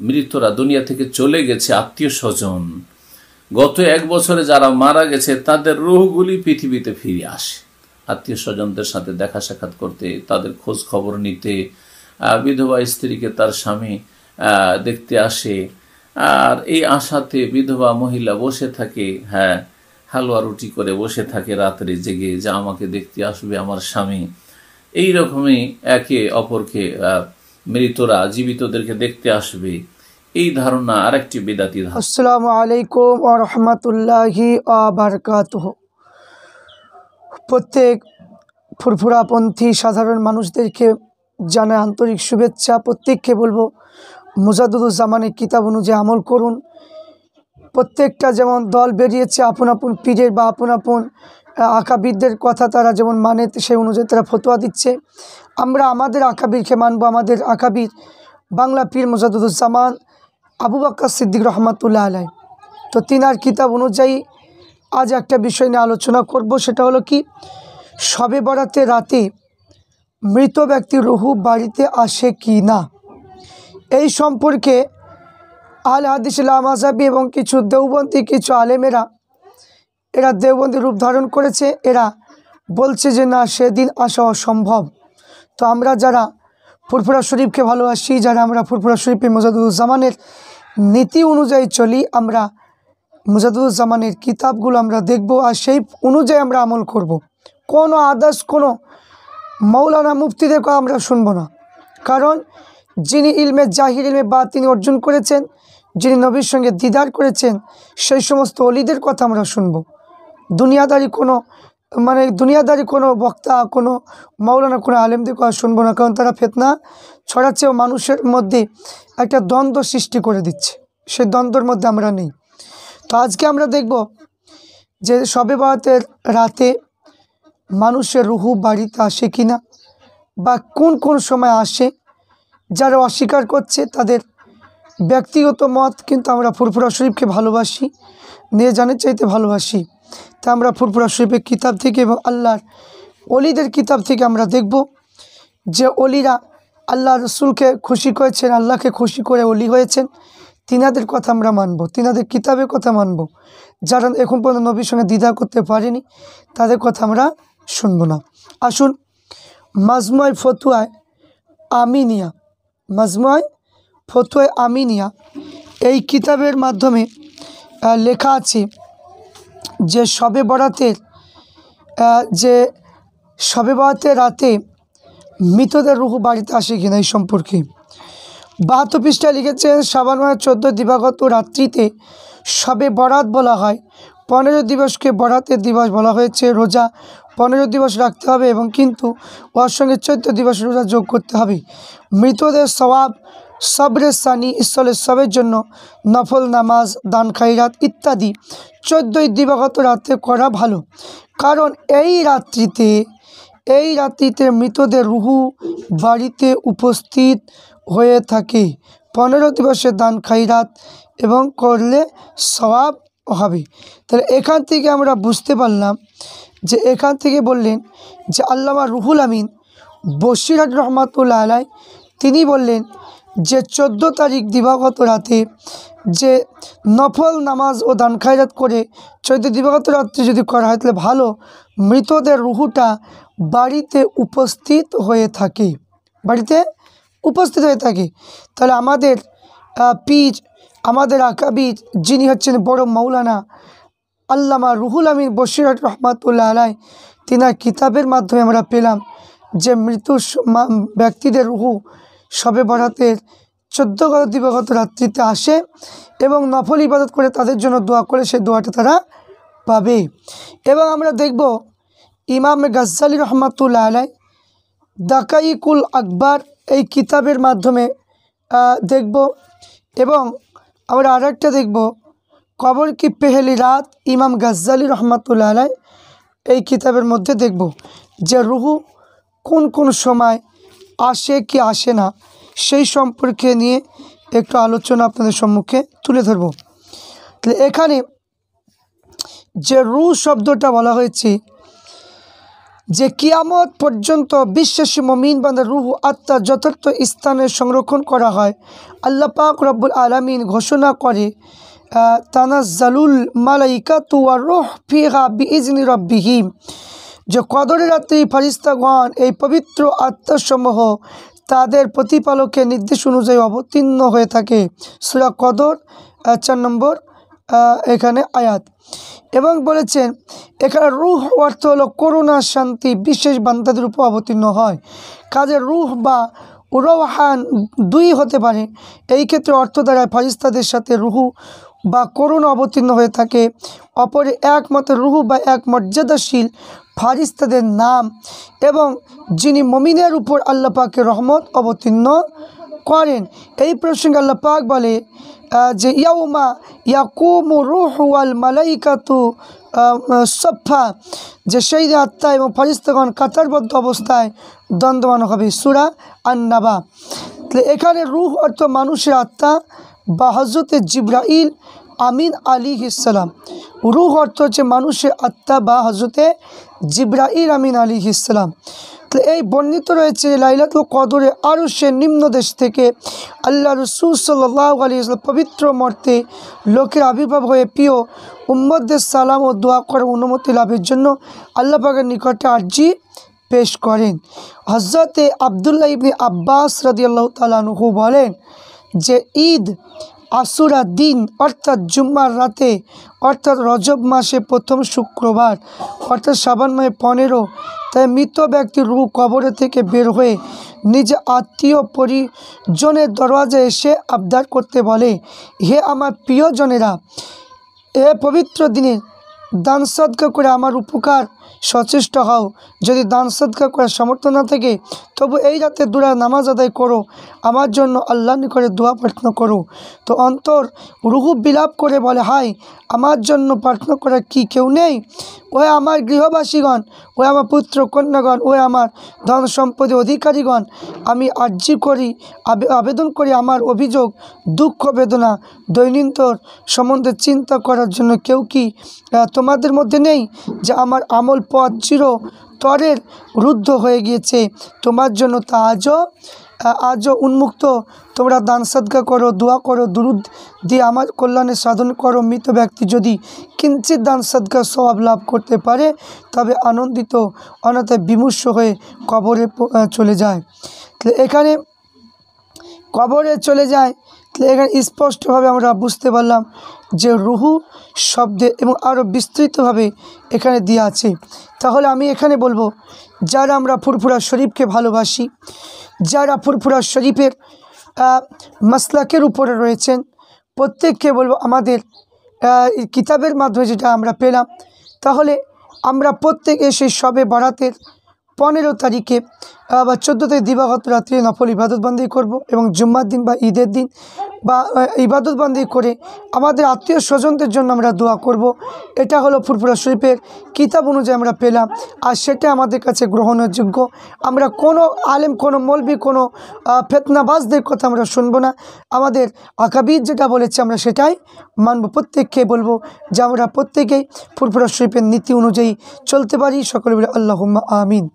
মৃতরা দুনিয়া থেকে চলে গেছে, আত্মীয় স্বজন গত 1 বছরে যারা মারা গেছে তাদের রূহগুলি পৃথিবীতে ফিরে আসে, আত্মীয় স্বজনদের সাথে দেখা সাক্ষাৎ করতে, তাদের খোঁজ খবর নিতে। বিধবা স্ত্রীকে তার স্বামী দেখতে আসে, আর এই আশাতে বিধবা মহিলা বসে থাকে, হালুয়া রুটি করে বসে থাকে রাত্রে জেগে, যে আমাকে দেখতে আসবে আমার স্বামী। এই রকমই একে অপরকে মৃতরা জীবিতদেরকে দেখতে আসবে, এই ধারণা আরেকটি বিদাতি ধারণা। আসসালামু আলাইকুম ওয়া রাহমাতুল্লাহি ওয়া বারাকাতুহু। প্রত্যেক ফুরফুরাপন্থী সাধারণ মানুষদেরকে জানাই আন্তরিক শুভেচ্ছা। প্রত্যেককে বলবো মুজাদ্দুদুজ্জামানের কিতাব অনুযায়ী আমল করুন। প্রত্যেকটা যেমন দল বেরিয়েছে আপন আপন পীরের বা আপন আপন আকাবিরদের কথা তারা যেমন মানে সেই অনুযায়ী তারা ফতোয়া দিচ্ছে, আমরা আমাদের আকাবিরকে মানবো। আমাদের আকাবির বাংলা পীর মুজাদ্দুদুজ্জামান আবু বকর সিদ্দিক রহমাতুল্লাহ আলাইহি, তো তিনার কিতাব অনুযায়ী আজ একটা বিষয় নিয়ে আলোচনা করব। সেটা হলো কি, শবে বরাতের রাতে মৃত ব্যক্তির রুহু বাড়িতে আসে কি না। এই সম্পর্কে আহলে হাদিস লামাযাবি এবং কিছু দেওবন্দি কিছু আলেমেরা এরা দেওবন্দি রূপ ধারণ করেছে। এরা বলছে যে না, সেদিন আসা অসম্ভব। তো আমরা যারা ফুরফুরা শরীফকে ভালোবাসি, যারা আমরা ফুরফুরা শরীফে মুজাদ্দুদুজ্জামানের নীতি অনুযায়ী চলি, আমরা মুজাদ্দুদুজ্জামানের কিতাবগুলো আমরা দেখব আর সেই অনুযায়ী আমরা আমল করব। কোনো আদার্স কোনো মৌলানা মুফতিদের কথা আমরা শুনবো না, কারণ যিনি ইলমে জাহির ইলমে বাতিন অর্জন করেছেন, যিনি নবীর সঙ্গে দিদার করেছেন, সেই সমস্ত অলিদের কথা আমরা শুনব। দুনিয়াদারি কোনো বক্তা, কোনো মৌলানা, কোনো আলেমদের কথা শুনবো না, কারণ তারা ফিতনা ছড়াচ্ছে ও মানুষের মধ্যে একটা দ্বন্দ্ব সৃষ্টি করে দিচ্ছে। সেই দ্বন্দ্বের মধ্যে আমরা নেই। তো আজকে আমরা দেখব যে শবে বরাতের রাতে মানুষের রুহু বাড়িতে আসে কি না, বা কোন কোন সময় আসে। যারা অস্বীকার করছে তাদের ব্যক্তিগত মত, কিন্তু আমরা ফুরফুরা শরীফকে ভালোবাসি, নিয়ে জানের চাইতে ভালোবাসি। তা আমরা ফুরফুরা শরীফের কিতাব থেকে এবং আল্লাহর অলিদের কিতাব থেকে আমরা দেখব যে অলিরা আল্লাহ রসুলকে খুশি করেছেন, আল্লাহকে খুশি করে অলি হয়েছেন, তিনাদের কথা আমরা মানব, তিনাদের কিতাবের কথা মানব। যারা এখন পর্যন্ত নবীর সঙ্গে দ্বিধা করতে পারেনি তাদের কথা আমরা শুনব না। আসুন মাজমুয়ে ফতোয়ায়ে আমিনিয়া, মাজমুয়ে ফতোয়ায়ে আমিনিয়া এই কিতাবের মাধ্যমে লেখা আছে যে শবে বরাতের রাতে মৃতদের রুহু বাড়িতে আসে কিনা এই সম্পর্কে 72 পৃষ্ঠায় লিখেছেন, শাবান মাসের 14 দিবাগত রাত্রিতে শবে বরাত বলা হয়। 15 দিবসকে বরাতের দিবস বলা হয়েছে। রোজা 15 দিবস রাখতে হবে এবং কিন্তু ওর সঙ্গে 14 দিবস রোজা যোগ করতে হবে। মৃতদের সওয়াব, সবরে সানি, ইসলে সবের জন্য নফল নামাজ, দান খাইরাত ইত্যাদি 14 দিবাগত রাতে করা ভালো, কারণ এই রাত্রিতে মৃতদের রুহু বাড়িতে উপস্থিত হয়ে থাকে। 15 দিবসে দান খাইরাত এবং করলে সওয়াব হবে। তাহলে এখান থেকে আমরা বুঝতে পারলাম যে এখান থেকে বললেন যে আল্লামা রুহুল আমিন বসিরহাট রহমাতুল্লাহ আলাইহি তিনি বললেন যে 14 তারিখ দিবাগত রাতে যে নফল নামাজ ও দান খায়রাত করে 14 দিবাগত রাত্রে যদি করা হয় তাহলে ভালো, মৃতদের রুহুটা বাড়িতে উপস্থিত হয়ে থাকে, তাহলে আমাদের পীর, আমাদের আকাবির যিনি হচ্ছেন বড় মৌলানা আল্লামা রুহুল আমিন বসিরহাট রহমাতুল্লাহ আলাইহি, তিনার কিতাবের মাধ্যমে আমরা পেলাম যে মৃত ব্যক্তিদের রুহু শবে বরাতের 14 দিবাগত রাত্রিতে আসে এবং নফল ইবাদত করে তাদের জন্য দোয়া করে সেই দোয়াটা তারা পাবে। এবং আমরা দেখব ইমাম গাজ্জালি রহমাতুল্লাহ আলাইহি দাকাইকুল আকবার এই কিতাবের মাধ্যমে দেখব। এবং আমরা আরেকটা দেখব কবর কি পেহেলি রাত, ইমাম গাজ্জালি রহমাতুল্লাহ আলাইহি এই কিতাবের মধ্যে দেখব যে রুহু কোন কোন সময় আসে কি আসে না, সেই সম্পর্কে নিয়ে একটু আলোচনা আপনাদের সম্মুখে তুলে ধরব। তাহলে এখানে যে রুহ শব্দটা বলা হয়েছে, যে কিয়ামত পর্যন্ত বিশ্বাসী মুমিন বান্দার রূহ আত্মা যথার্থ স্থানে সংরক্ষণ করা হয়। আল্লাহ পাক রব্বুল আলামিন ঘোষণা করে, তানাজ্জালুল মালাইকাতু ওয়ার রূহ ফিহা বিইজনি রাব্বিহিম, যে কদরের রাত্রি ফেরেশতাগণ এই পবিত্র আত্মাসমূহ তাদের প্রতিপালকের নির্দেশ অনুযায়ী অবতীর্ণ হয়ে থাকে। সূরা কদর 4 নম্বর এখানে আয়াত। এবং বলেছেন এখানে রূহ অর্থ হলো করুণা শান্তি বিশেষ বান্দাদের উপর অবতীর্ণ হয়। কাজে রূহ বা রওহান দুই হতে পারে। এই ক্ষেত্রে অর্থ দ্বারা ফেরেশতাদের সাথে রূহ বা করুণা অবতীর্ণ হয়ে থাকে। অপরে একমাত্র রূহ বা এক মর্যাদাশীল ফেরেশতাদের নাম, এবং যিনি মুমিনের উপর আল্লাহ পাকের রহমত অবতীর্ণ করেন। এই প্রসঙ্গে আল্লাহ পাক বলে যে ইয়াউমা ইয়াকুমু রূহু ওয়াল মালাইকাতু সফা, যে সেই আত্মা এবং ফেরেশতাগণ কাতারবদ্ধ অবস্থায় দ্বন্দ্বমান হবে। সূরা আন-নাবা। এখানে রূহ অর্থ মানুষের আত্মা বা হযরতে জিবরাইল আমিন আলাইহিস সালাম। রূহ অর্থ হচ্ছে মানুষের আত্মা বা হযরতে জিবরাইল আমিন আলাইহিস সালাম। তো এই বর্ণিত রয়েছে লাইলাতুল কদরে আরশের নিম্নদেশ থেকে আল্লাহ রাসূল সাল্লাল্লাহু আলাইহি ওয়াসাল্লাম পবিত্র মর্তে লোকের আবির্ভাব হয়ে প্রিয় উম্মতদের সালাম ও দোয়া করার অনুমতি লাভের জন্য আল্লাহ পাকের নিকটে আরজি পেশ করেন। হযরতে আব্দুল্লাহ ইবনে আব্বাস রাদিয়াল্লাহু তাআলা আনহু বলেন যে ঈদ আশুরা দিন অর্থাৎ জুম্মার রাতে অর্থাৎ রজব মাসে প্রথম শুক্রবার অর্থাৎ শাবান মাসে 15, তাই মৃত ব্যক্তির রূহ কবরে থেকে বের হয়ে নিজ আত্মীয় পরিজনের দরওয়াজায় এসে আবদার করতে বলে, হে আমার প্রিয়জনেরা, এ পবিত্র দিনে দান সদকা করে আমার উপকার সচেষ্ট হও। যদি দান সদকা করার সামর্থ্য না থাকে তবু এই রাতে দুরা নামাজ আদায় করো, আমার জন্য আল্লাহর নিকটে দোয়া প্রার্থনা করো। তো অন্তর রূহ বিলাপ করে বলে, হায় আমার জন্য প্রার্থনা করার কি কেউ নেই? ও আমার গৃহবাসীগণ, ও আমার পুত্র কন্যাগণ, ও আমার ধন সম্পদের অধিকারীগণ, আমি আর্জি করি, আবেদন করি, আমার অভিযোগ দুঃখ বেদনা দৈনন্দিন সম্বন্ধে চিন্তা করার জন্য কেউ কি তোমাদের মধ্যে নেই? যে আমার আমল পথ চিরতরের রুদ্ধ হয়ে গিয়েছে, তোমার জন্য তা আজও উন্মুক্ত। তোমরা দান সদকা করো, দোয়া করো, দুরুদ দিয়ে আমার কল্যাণে সাধন করো। মৃত ব্যক্তি যদি কিঞ্চিত দান সদকা সওয়াব লাভ করতে পারে তবে আনন্দিত অন্যথায় বিমর্ষ হয়ে কবরে চলে যায়। এখানে কবরে চলে যায়, এখানে স্পষ্টভাবে আমরা বুঝতে পারলাম যে রূহ শব্দে এবং আরও বিস্তৃতভাবে এখানে দেওয়া আছে। তাহলে আমি এখানে বলবো, যারা আমরা ফুরফুরা শরীফকে ভালোবাসি, যারা ফুরফুরা শরীফের মাসলাকের উপরে রয়েছেন, প্রত্যেককে বলবো আমাদের কিতাবের মাধ্যমে যেটা আমরা পেলাম, তাহলে আমরা প্রত্যেকে সেই শবে বরাতের 15 তারিখে বা 14 তারিখ দিবাগত রাত্রে নফল ইবাদতবন্দি করব এবং জুম্মার দিন বা ঈদের দিন বা ইবাদতবন্দি করে আমাদের আত্মীয় স্বজনদের জন্য আমরা দোয়া করব। এটা হলো ফুরফুরা শরীফের কিতাব অনুযায়ী আমরা পেলাম, আর সেটা আমাদের কাছে গ্রহণযোগ্য। আমরা কোনো আলেম, কোনো মৌলবি, কোনো ফেতনাবাজদের কথা আমরা শুনবো না। আমাদের আকাবির যেটা বলেছে আমরা সেটাই মানব। প্রত্যেককে বলবো যে আমরা প্রত্যেকেই ফুরফুরা শরীফের নীতি অনুযায়ী চলতে পারি। সকলে বলে আল্লাহুম্মা আমিন।